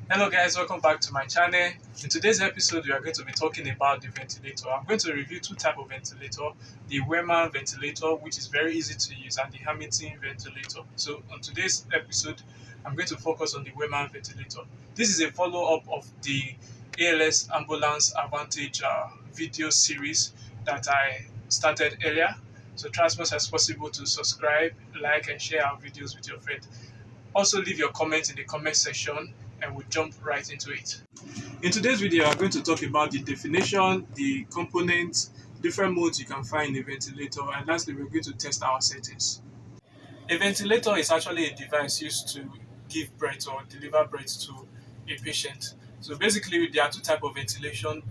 Hello guys, welcome back to my channel. In today's episode, we are going to be talking about the ventilator. I'm going to review two types of ventilator, the Wayman ventilator, which is very easy to use, and the Hamilton ventilator. So on today's episode, I'm going to focus on the Wayman ventilator. This is a follow-up of the ALS Ambulance Advantage video series that I started earlier. So try as much as possible to subscribe, like, and share our videos with your friends. Also, leave your comments in the comment section and we'll jump right into it. In today's video, I'm going to talk about the definition, the components, different modes you can find in a ventilator, and lastly, we're going to test our settings. A ventilator is actually a device used to give breath or deliver breath to a patient. So basically, there are two types of ventilation.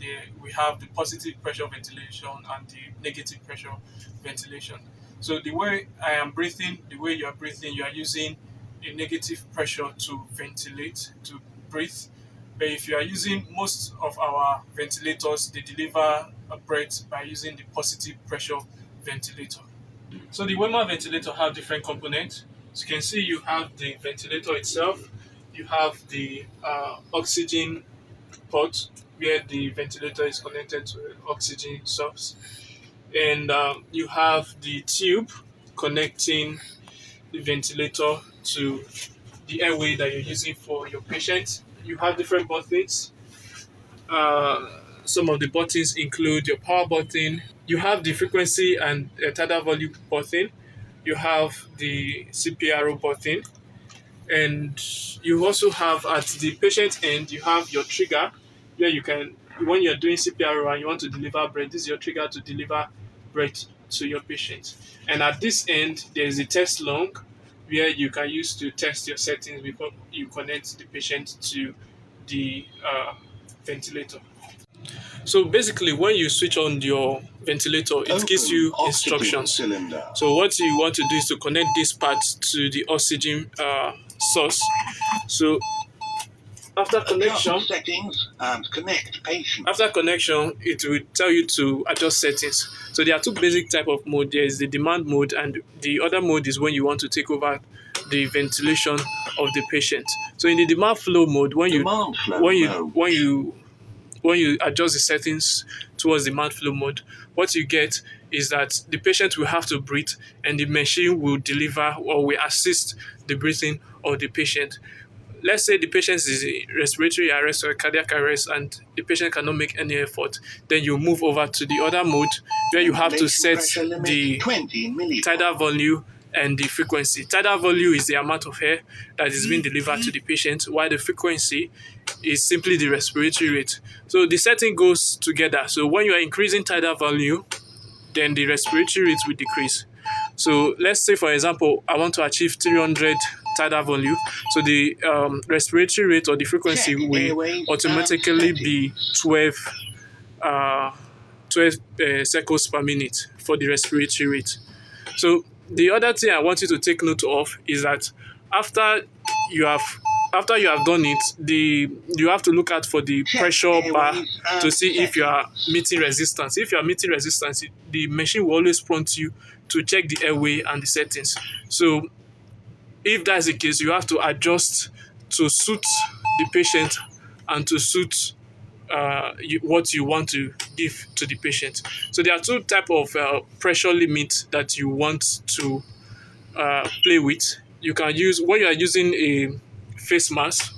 We have the positive pressure ventilation and the negative pressure ventilation. So the way I am breathing, the way you are using a negative pressure to ventilate, to breathe. But if you are using most of our ventilators, they deliver a breath by using the positive pressure ventilator. So the Wayman ventilator have different components. As you can see, you have the ventilator itself, you have the oxygen port where the ventilator is connected to an oxygen source, and you have the tube connecting the ventilator to the airway that you're using for your patient. You have different buttons. Some of the buttons include your power button. You have the frequency and tidal volume button. You have the CPRO button. And you also have at the patient end, you have your trigger where you can, when you're doing CPRO and you want to deliver breath, this is your trigger to deliver breath to your patient. And at this end, there's a test lung where you can use to test your settings before you connect the patient to the ventilator. So basically, when you switch on your ventilator, it gives you instructions. So what you want to do is to connect this part to the oxygen source. So after connection, settings and connect patient. After connection, it will tell you to adjust settings. So there are two basic type of mode. There is the demand mode, and the other mode is when you want to take over the ventilation of the patient. So in the demand flow mode, when you adjust the settings towards demand flow mode, what you get is that the patient will have to breathe, and the machine will deliver or will assist the breathing of the patient. Let's say the patient is in respiratory arrest or cardiac arrest and the patient cannot make any effort. Then you move over to the other mode where you have to set the tidal volume and the frequency. Tidal volume is the amount of air that is being delivered to the patient, while the frequency is simply the respiratory rate. So the setting goes together. So when you are increasing tidal volume, then the respiratory rate will decrease. So let's say, for example, I want to achieve 300 tidal volume. So the respiratory rate or the frequency will automatically be 12 cycles per minute for the respiratory rate. So the other thing I want you to take note of is that after you have done it, you have to look out for the pressure bar to see if you are meeting resistance. If you are meeting resistance, the machine will always prompt you to check the airway and the settings. So if that's the case, you have to adjust to suit the patient and to suit what you want to give to the patient. So there are two types of pressure limits that you want to play with. You can use when you are using a face mask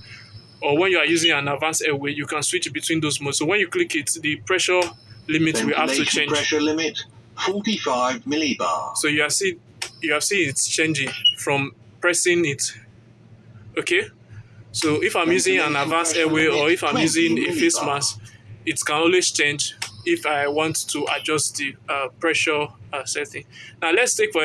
or when you are using an advanced airway, you can switch between those modes. So when you click it, the pressure limit will have to change. Pressure limit 45 millibar. So you have seen it's changing from pressing it. Okay? So if I'm using an advanced airway or if I'm using a face mask, it can always change if I want to adjust the pressure setting. Now let's take for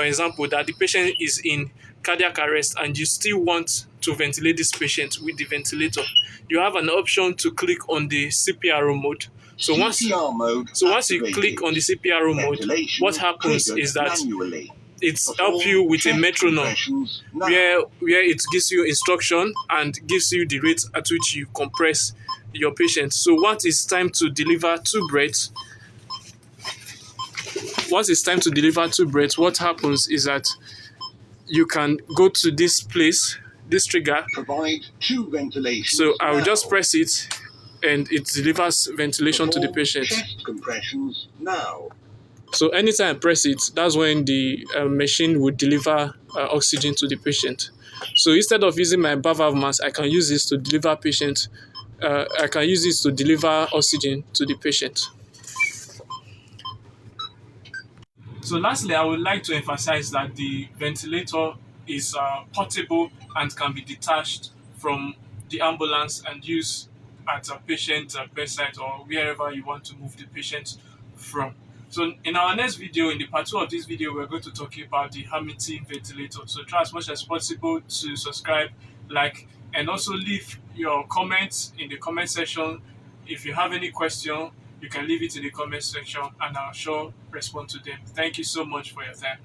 example that the patient is in cardiac arrest and you still want to ventilate this patient with the ventilator. You have an option to click on the CPRO mode. So once you click on the CPRO mode, what happens is that it's help you with a metronome where it gives you instruction and gives you the rate at which you compress your patient. So once it's time to deliver two breaths, what happens is that you can go to this place, this trigger. Provide 2 ventilations. So I will now. just press it and it delivers ventilation to the Perform patient. chest compressions now. So anytime I press it, that's when the machine would deliver oxygen to the patient. So instead of using my valve mask, I can use this to deliver oxygen to the patient. So lastly, I would like to emphasize that the ventilator is portable and can be detached from the ambulance and used at a patient bedside or wherever you want to move the patient from. So in our next video, in the part 2 of this video, we're going to talk about the Hamilton ventilator. So try as much as possible to subscribe, like, and also leave your comments in the comment section. If you have any question, you can leave it in the comment section and I'll sure respond to them. Thank you so much for your time.